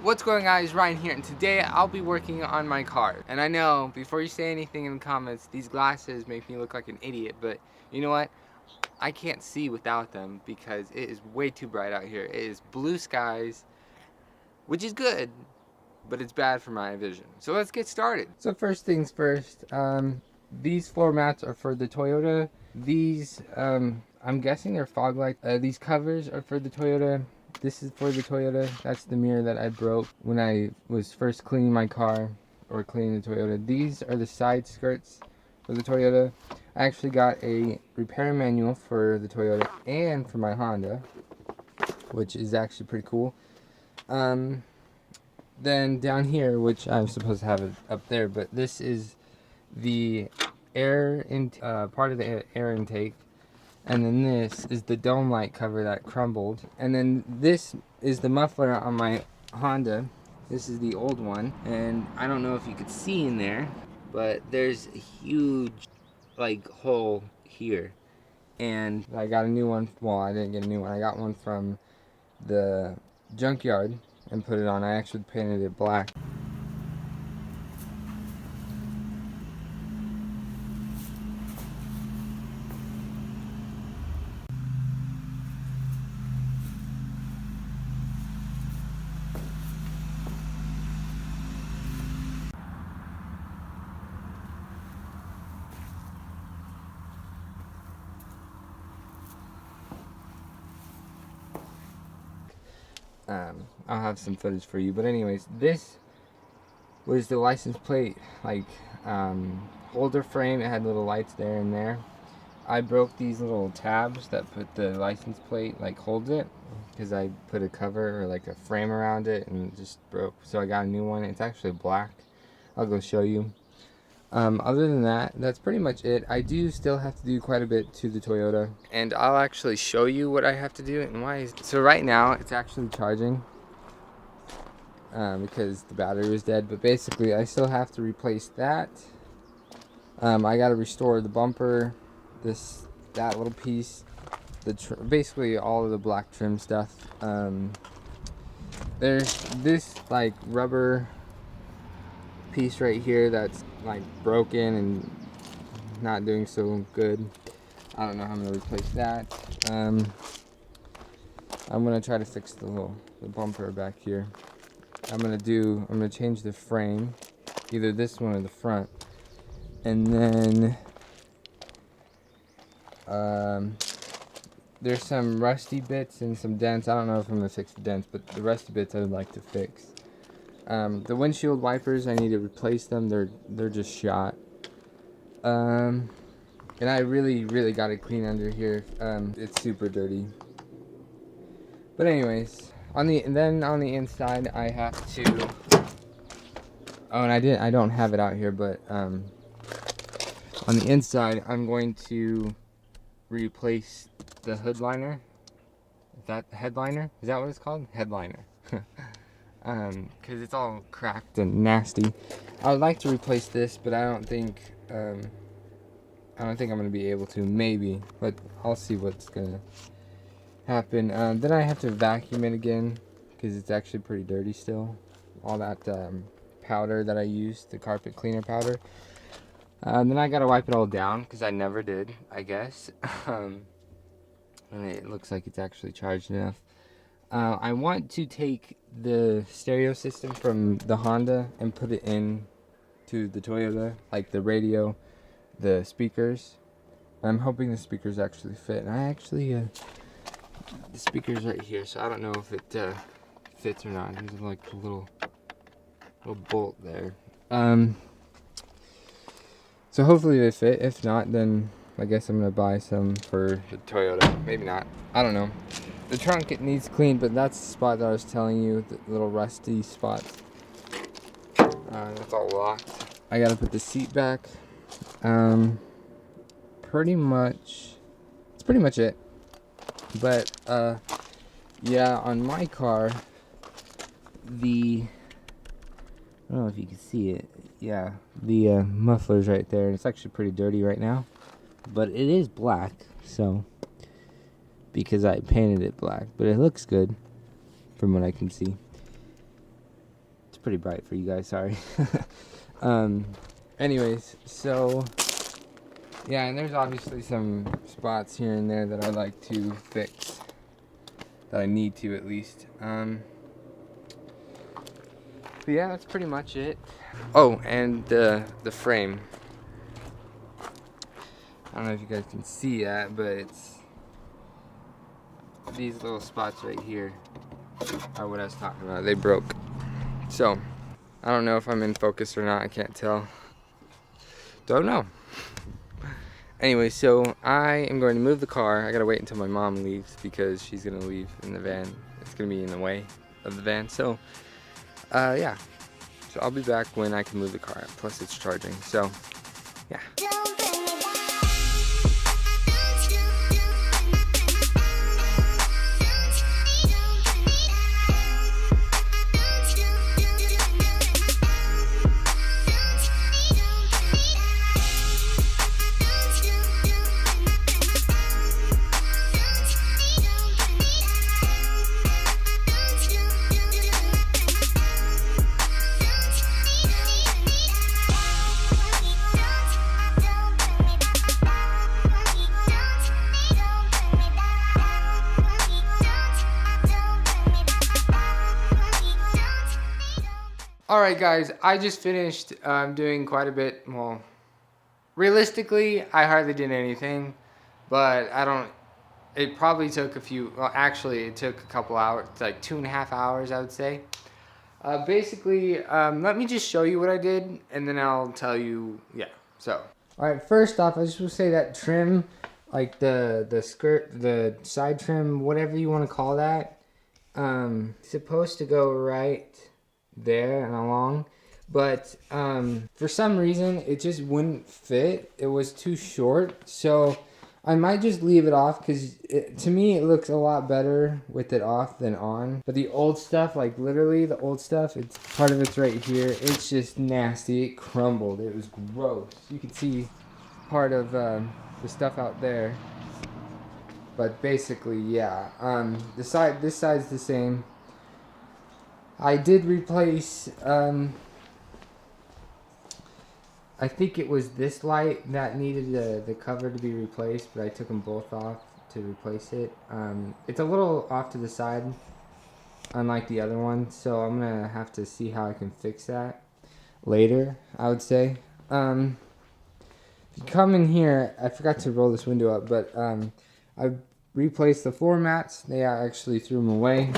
What's going on, guys? Ryan here, and today I'll be working on my car. And I know, before you say anything in the comments, these glasses make me look like an idiot, but you know what? I can't see without them because it is way too bright out here. It is blue skies, which is good, but it's bad for my vision. So let's get started. So first things first, these floor mats are for the Toyota. These, I'm guessing they're fog lights. These covers are for the Toyota. This is for the Toyota. That's the mirror that I broke when I was first cleaning my car, or cleaning the Toyota. These are the side skirts for the Toyota. I actually got a repair manual for the Toyota and for my Honda, which is actually pretty cool. Then down here, which I'm supposed to have it up there, but this is the part of the air intake. And then this is the dome light cover that crumbled. And then this is the muffler on my Honda. This is the old one. And I don't know if you could see in there, but there's a huge hole here. And I got a new one. Well, I didn't get a new one. I got one from the junkyard and put it on. I actually painted it black. I'll have some footage for you, but anyways, this was the license plate holder frame. It had little lights there and there. I broke these little tabs that put the license plate holds it, because I put a cover or a frame around it and it just broke, so I got a new one. It's actually black. I'll go show you. Other than that, that's pretty much it. I do still have to do quite a bit to the Toyota, and I'll actually show you what I have to do and why. So right now it's actually charging because the battery was dead, but basically I still have to replace that. I got to restore the bumper, that little piece, basically all of the black trim stuff. There's this rubber piece right here that's broken and not doing so good. I don't know how I'm gonna replace that. I'm gonna try to fix the bumper back here. I'm gonna change the frame, either this one or the front, and then there's some rusty bits and some dents. I don't know if I'm gonna fix the dents, but the rusty bits I would like to fix. The windshield wipers, I need to replace them. They're just shot. And I really got to clean under here. It's super dirty. But anyways, on the inside I have to. Oh, and I don't have it out here, but on the inside I'm going to replace the hood liner. Is that the headliner? Is that what it's called? Headliner. Because it's all cracked and nasty. I would like to replace this, but I don't think I'm gonna be able to. Maybe, but I'll see what's gonna happen. Then I have to vacuum it again because it's actually pretty dirty still. All that powder that I used, the carpet cleaner powder. Then I gotta wipe it all down because I never did, I guess. And it looks like it's actually charged enough. I want to take the stereo system from the Honda and put it in to the Toyota, the radio, the speakers. I'm hoping the speakers actually fit. And I actually, the speaker's right here, so I don't know if it fits or not. There's a little bolt there. So hopefully they fit. If not, then I guess I'm gonna buy some for the Toyota. Maybe not. I don't know. The trunk, it needs cleaned, but that's the spot that I was telling you, the little rusty spot. That's all locked. I gotta put the seat back. It's pretty much it. But yeah, on my car, I don't know if you can see it. Yeah, the muffler's right there. It's actually pretty dirty right now, but it is black, so. Because I painted it black, but it looks good from what I can see. pretty bright for you guys, sorry. Anyways, so yeah, and there's obviously some spots here and there that I like to fix, that I need to at least. But yeah, that's pretty much it. Oh, and the frame. I don't know if you guys can see that, but it's these little spots right here are what I was talking about. They broke. So, I don't know if I'm in focus or not. I can't tell. Don't know. Anyway, so I am going to move the car. I gotta wait until my mom leaves because she's gonna leave in the van. It's gonna be in the way of the van. So, yeah. So I'll be back when I can move the car. Plus, it's charging. So, yeah. Alright guys, I just finished doing quite a bit. Well, realistically, I hardly did anything, but it probably took a few, well actually it took a couple hours, like 2.5 hours I would say. Basically, let me just show you what I did, and then I'll tell you, yeah, so. Alright, first off, I just want to say that trim, like the skirt, the side trim, whatever you want to call that, supposed to go right there and along, but for some reason it just wouldn't fit. It was too short, so I might just leave it off because to me it looks a lot better with it off than on. But the old stuff, like literally the old stuff, it's part of it's right here, it's just nasty. It crumbled. It was gross. You can see part of the stuff out there, but basically yeah, this side's the same. I did replace, I think it was this light that needed the cover to be replaced, but I took them both off to replace it. It's a little off to the side, unlike the other one, so I'm going to have to see how I can fix that later, I would say. If you come in here, I forgot to roll this window up, but I replaced the floor mats. They actually threw them away.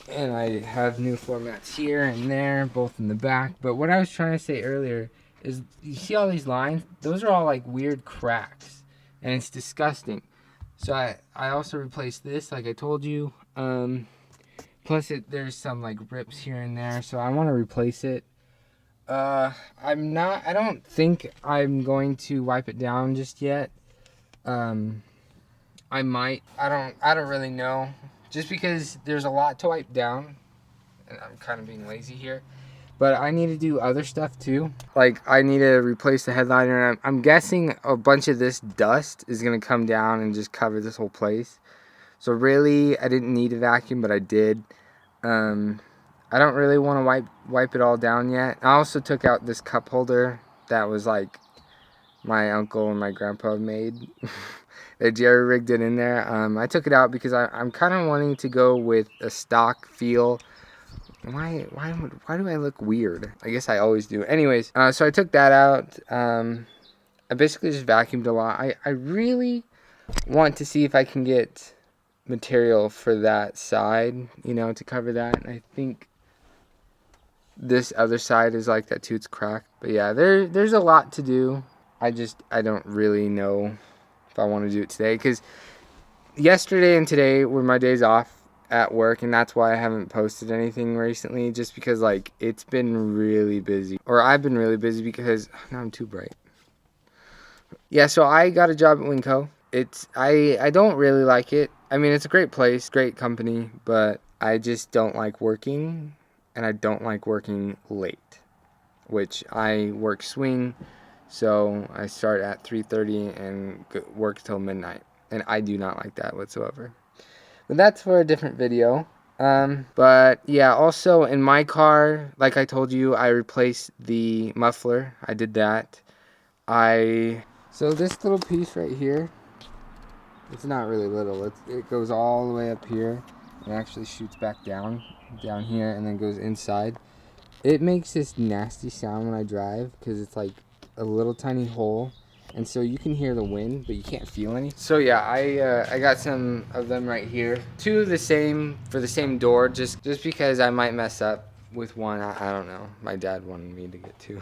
And I have new floor mats here and there, both in the back. But what I was trying to say earlier is, you see all these lines? Those are all like weird cracks, and it's disgusting. So I also replaced this, like I told you. Plus there's some like rips here and there, so I want to replace it. I don't think I'm going to wipe it down just yet. I might. I don't really know. Just because there's a lot to wipe down, and I'm kind of being lazy here, but I need to do other stuff too. Like I need to replace the headliner, and I'm guessing a bunch of this dust is gonna come down and just cover this whole place. So really, I didn't need a vacuum, but I did. I don't really want to wipe it all down yet. I also took out this cup holder that was like my uncle and my grandpa made. They jerry-rigged it in there. I took it out because I'm kind of wanting to go with a stock feel. Why do I look weird? I guess I always do. Anyways, so I took that out. I basically just vacuumed a lot. I really want to see if I can get material for that side, you know, to cover that. And I think this other side is like that too. It's cracked. But yeah, there's a lot to do. I don't really know if I want to do it today, because yesterday and today were my days off at work, and that's why I haven't posted anything recently, just because like it's been really busy, or I've been really busy because now I'm too bright. Yeah, so I got a job at Winco. I don't really like it. I mean, it's a great place, great company, but I just don't like working, and I don't like working late, which I work swing. So I start at 3:30 and work till midnight, and I do not like that whatsoever. But that's for a different video. But yeah, also in my car, like I told you, I replaced the muffler. I did that. So this little piece right here, it's not really little. It goes all the way up here and actually shoots back down here and then goes inside. It makes this nasty sound when I drive because it's like a little tiny hole, and so you can hear the wind, but you can't feel any. So yeah, I got some of them right here. Two of the same for the same door, just because I might mess up with one. I don't know. My dad wanted me to get two.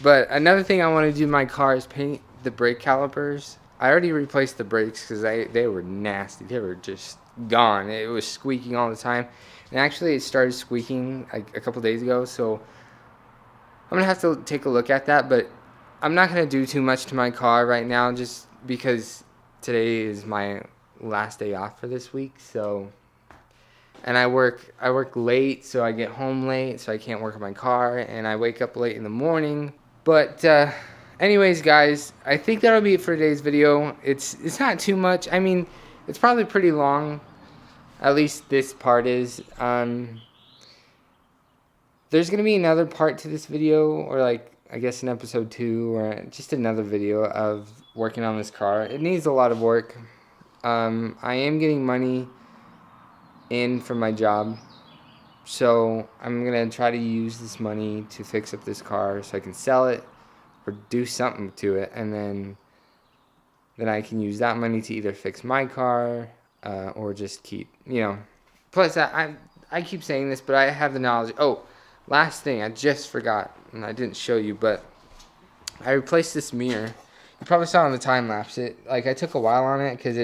But another thing I want to do in my car is paint the brake calipers. I already replaced the brakes because they were nasty. They were just gone. It was squeaking all the time. And actually, it started squeaking like a couple days ago, so I'm gonna have to take a look at that. But I'm not gonna do too much to my car right now, just because today is my last day off for this week. So, and I work late, so I get home late, so I can't work on my car, and I wake up late in the morning. But anyways, guys, I think that'll be it for today's video. It's not too much. I mean, it's probably pretty long. At least this part is. There's going to be another part to this video, or like, I guess in episode 2, or just another video of working on this car. It needs a lot of work. I am getting money in from my job, so I'm going to try to use this money to fix up this car so I can sell it or do something to it, and then I can use that money to either fix my car, or just keep, plus I keep saying this, but I have the knowledge. Oh, last thing, I just forgot, and I didn't show you, but I replaced this mirror. You probably saw on the time lapse. I took a while on it because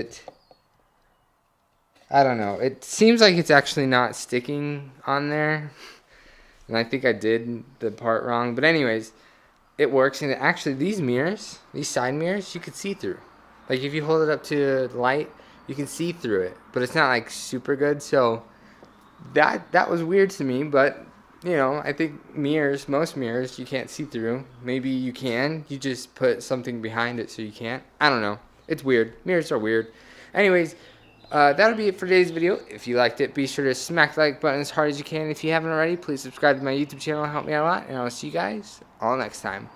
I don't know. It seems like it's actually not sticking on there, and I think I did the part wrong. But anyways, it works, and actually these side mirrors, you could see through. Like if you hold it up to the light, you can see through it, but it's not like super good. So that was weird to me, but I think most mirrors you can't see through. Maybe you can. You just put something behind it so you can't. I don't know. It's weird. Mirrors are weird. Anyways, that'll be it for today's video. If you liked it, be sure to smack the like button as hard as you can. If you haven't already, please subscribe to my YouTube channel. It'll help me out a lot, and I'll see you guys all next time.